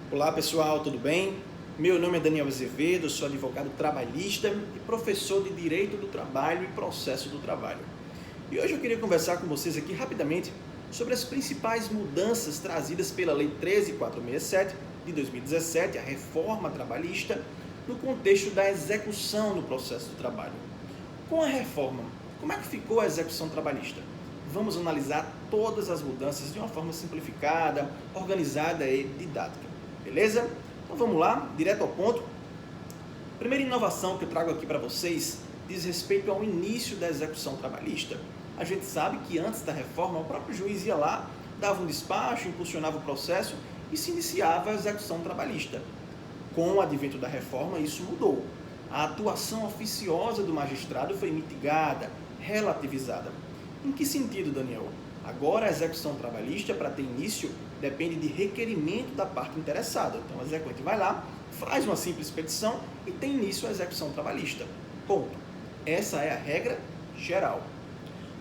Olá pessoal, tudo bem? Meu nome é Daniel Azevedo, sou advogado trabalhista e professor de Direito do Trabalho e Processo do Trabalho. E hoje eu queria conversar com vocês aqui rapidamente sobre as principais mudanças trazidas pela Lei 13.467 de 2017, a reforma trabalhista, no contexto da execução no processo do trabalho. Com a reforma, como é que ficou a execução trabalhista? Vamos analisar todas as mudanças de uma forma simplificada, organizada e didática. Beleza? Então vamos lá, direto ao ponto. A primeira inovação que eu trago aqui para vocês diz respeito ao início da execução trabalhista. A gente sabe que antes da reforma, o próprio juiz ia lá, dava um despacho, impulsionava o processo e se iniciava a execução trabalhista. Com o advento da reforma, isso mudou. A atuação oficiosa do magistrado foi mitigada, relativizada. Em que sentido, Daniel? Agora a execução trabalhista, para ter início, depende de requerimento da parte interessada. Então, o exequente vai lá, faz uma simples petição e tem início a execução trabalhista. Ponto. Essa é a regra geral.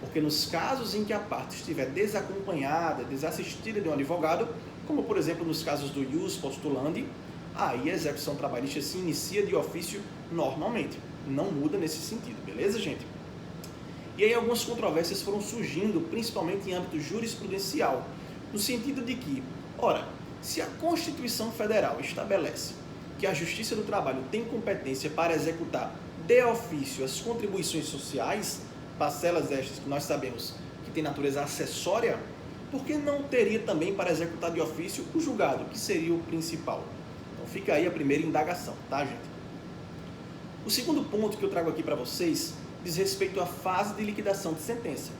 Porque nos casos em que a parte estiver desacompanhada, desassistida de um advogado, como por exemplo nos casos do ius postulandi, aí a execução trabalhista se inicia de ofício normalmente. Não muda nesse sentido, beleza, gente? E aí algumas controvérsias foram surgindo, principalmente em âmbito jurisprudencial, no sentido de que, ora, se a Constituição Federal estabelece que a Justiça do Trabalho tem competência para executar de ofício as contribuições sociais, parcelas estas que nós sabemos que tem natureza acessória, por que não teria também para executar de ofício o julgado, que seria o principal? Então fica aí a primeira indagação, tá, gente? O segundo ponto que eu trago aqui para vocês diz respeito à fase de liquidação de sentença.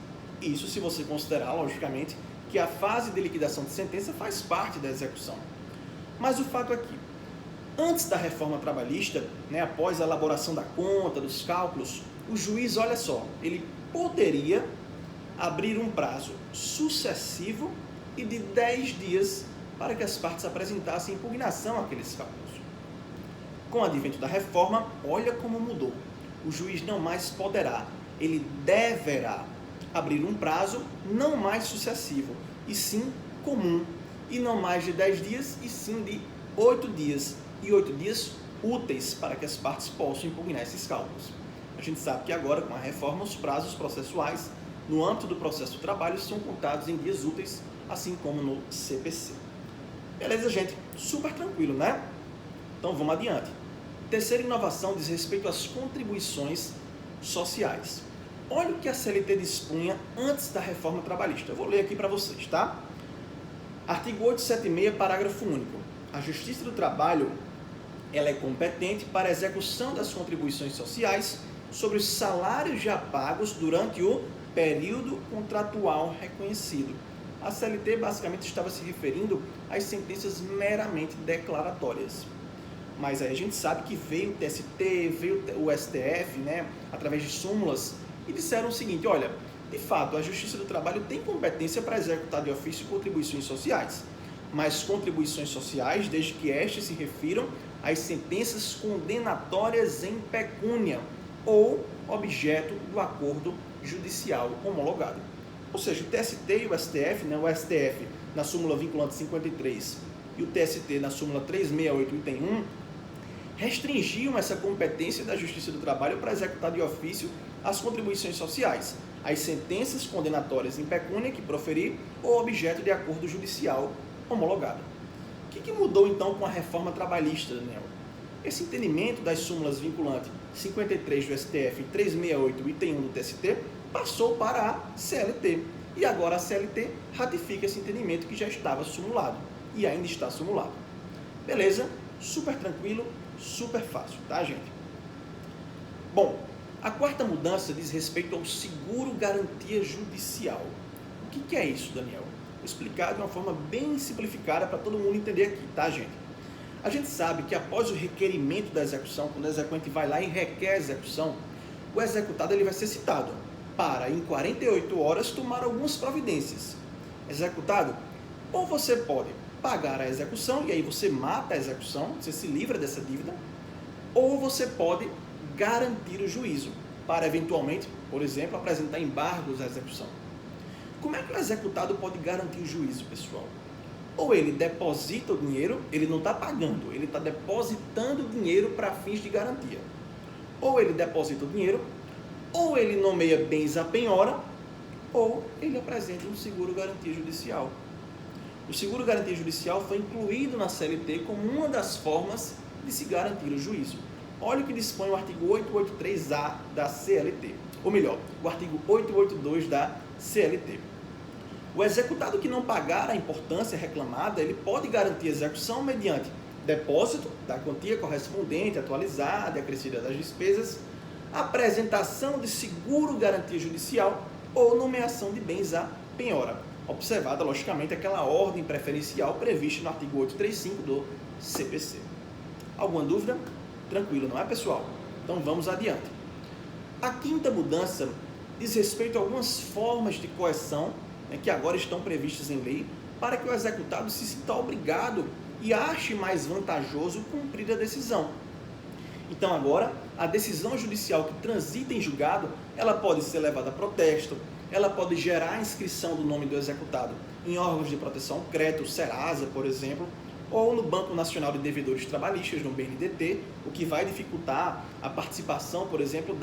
Isso se você considerar, logicamente, que a fase de liquidação de sentença faz parte da execução. Mas o fato é que, antes da reforma trabalhista, após a elaboração da conta, dos cálculos, o juiz, olha só, ele poderia abrir um prazo sucessivo e de 10 dias para que as partes apresentassem impugnação àqueles cálculos. Com o advento da reforma, olha como mudou. O juiz não mais poderá, ele deverá abrir um prazo não mais sucessivo, e sim comum, e não mais de 10 dias, e sim de 8 dias, e 8 dias úteis para que as partes possam impugnar esses cálculos. A gente sabe que agora, com a reforma, os prazos processuais, no âmbito do processo do trabalho, são contados em dias úteis, assim como no CPC. Beleza, gente? Super tranquilo, né? Então vamos adiante. Terceira inovação diz respeito às contribuições sociais. Olha o que a CLT dispunha antes da reforma trabalhista. Eu vou ler aqui para vocês, tá? Artigo 876, parágrafo único. A Justiça do Trabalho, ela é competente para a execução das contribuições sociais sobre os salários já pagos durante o período contratual reconhecido. A CLT basicamente estava se referindo às sentenças meramente declaratórias. Mas aí a gente sabe que veio o TST, veio o STF, através de súmulas, e disseram o seguinte, olha, de fato, a Justiça do Trabalho tem competência para executar de ofício contribuições sociais, mas contribuições sociais, desde que estas se refiram às sentenças condenatórias em pecúnia ou objeto do acordo judicial homologado. Ou seja, o TST e o STF, o STF na súmula vinculante 53 e o TST na súmula 368, item 1, restringiam essa competência da Justiça do Trabalho para executar de ofício as contribuições sociais, as sentenças condenatórias em pecúnia que proferir ou objeto de acordo judicial homologado. O que mudou então com a reforma trabalhista, Daniel? Esse entendimento das súmulas vinculantes 53 do STF e 368, item 1 do TST, passou para a CLT. E agora a CLT ratifica esse entendimento que já estava sumulado e ainda está sumulado. Beleza? Super tranquilo, super fácil, tá, gente? Bom, a quarta mudança diz respeito ao seguro garantia judicial. O que é isso, Daniel? Vou explicar de uma forma bem simplificada para todo mundo entender aqui, tá, gente? A gente sabe que após o requerimento da execução, quando o exequente vai lá e requer a execução, o executado ele vai ser citado para, em 48 horas, tomar algumas providências. Executado, ou você pode pagar a execução, e aí você mata a execução, você se livra dessa dívida, ou você pode garantir o juízo, para eventualmente, por exemplo, apresentar embargos à execução. Como é que o executado pode garantir o juízo, pessoal? Ou ele deposita o dinheiro, ele não está pagando, ele está depositando o dinheiro para fins de garantia. Ou ele deposita o dinheiro, ou ele nomeia bens à penhora, ou ele apresenta um seguro-garantia judicial. O seguro-garantia judicial foi incluído na CLT como uma das formas de se garantir o juízo. Olha o que dispõe o artigo 883-A da CLT, ou melhor, o artigo 882 da CLT. O executado que não pagar a importância reclamada, ele pode garantir a execução mediante depósito da quantia correspondente, atualizada e acrescida das despesas, apresentação de seguro-garantia judicial ou nomeação de bens à penhora, observada, logicamente, aquela ordem preferencial prevista no artigo 835 do CPC. Alguma dúvida? Tranquilo, não é, pessoal? Então vamos adiante. A quinta mudança diz respeito a algumas formas de coerção, que agora estão previstas em lei, para que o executado se sinta obrigado e ache mais vantajoso cumprir a decisão. Então agora, a decisão judicial que transita em julgado, ela pode ser levada a protesto, ela pode gerar a inscrição do nome do executado em órgãos de proteção ao crédito, o Serasa, por exemplo, ou no Banco Nacional de Devedores Trabalhistas, no BNDT, o que vai dificultar a participação, por exemplo,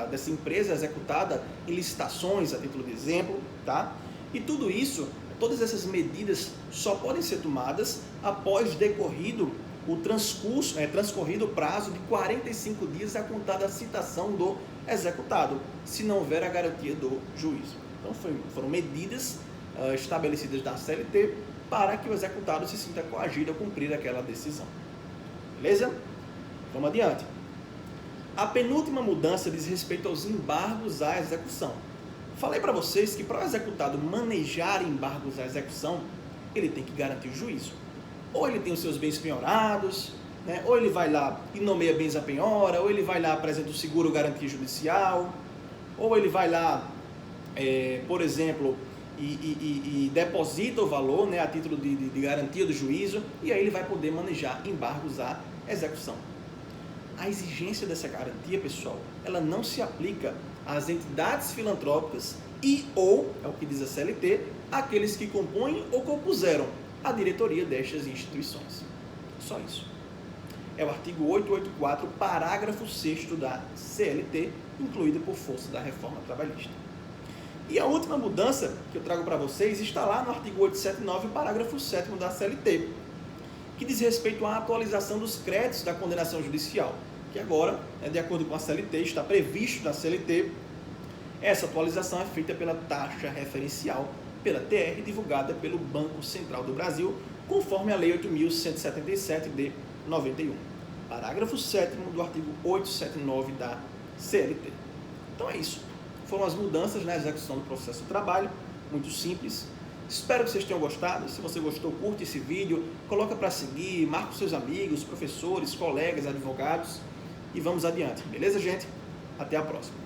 dessa empresa executada em licitações, a título de exemplo, tá? E tudo isso, todas essas medidas só podem ser tomadas após decorrido o transcorrido o prazo de 45 dias a contar da citação do executado, se não houver a garantia do juízo. Então foram medidas estabelecidas da CLT para que o executado se sinta coagido a cumprir aquela decisão. Beleza? Vamos adiante. A penúltima mudança diz respeito aos embargos à execução. Falei para vocês que para o executado manejar embargos à execução, ele tem que garantir o juízo. Ou ele tem os seus bens penhorados, né? Ou ele vai lá e nomeia bens à penhora, ou ele vai lá e apresenta o seguro garantia judicial, ou ele vai lá, por exemplo, e deposita o valor, né, a título de garantia do juízo, e aí ele vai poder manejar embargos à execução. A exigência dessa garantia, pessoal, ela não se aplica às entidades filantrópicas e ou, é o que diz a CLT, aqueles que compõem ou compuseram a diretoria destas instituições. Só isso. É o artigo 884, parágrafo 6º da CLT, incluído por força da reforma trabalhista. E a última mudança que eu trago para vocês está lá no artigo 879, parágrafo 7º da CLT, que diz respeito à atualização dos créditos da condenação judicial, que agora, de acordo com a CLT, está previsto na CLT, essa atualização é feita pela taxa referencial, pela TR, divulgada pelo Banco Central do Brasil, conforme a Lei 8.177 de 91, parágrafo 7º do artigo 879 da CLT. Então é isso. Foram as mudanças na execução do processo de trabalho, muito simples. Espero que vocês tenham gostado. Se você gostou, curte esse vídeo, coloca para seguir, marca os seus amigos, professores, colegas, advogados e vamos adiante. Beleza, gente? Até a próxima.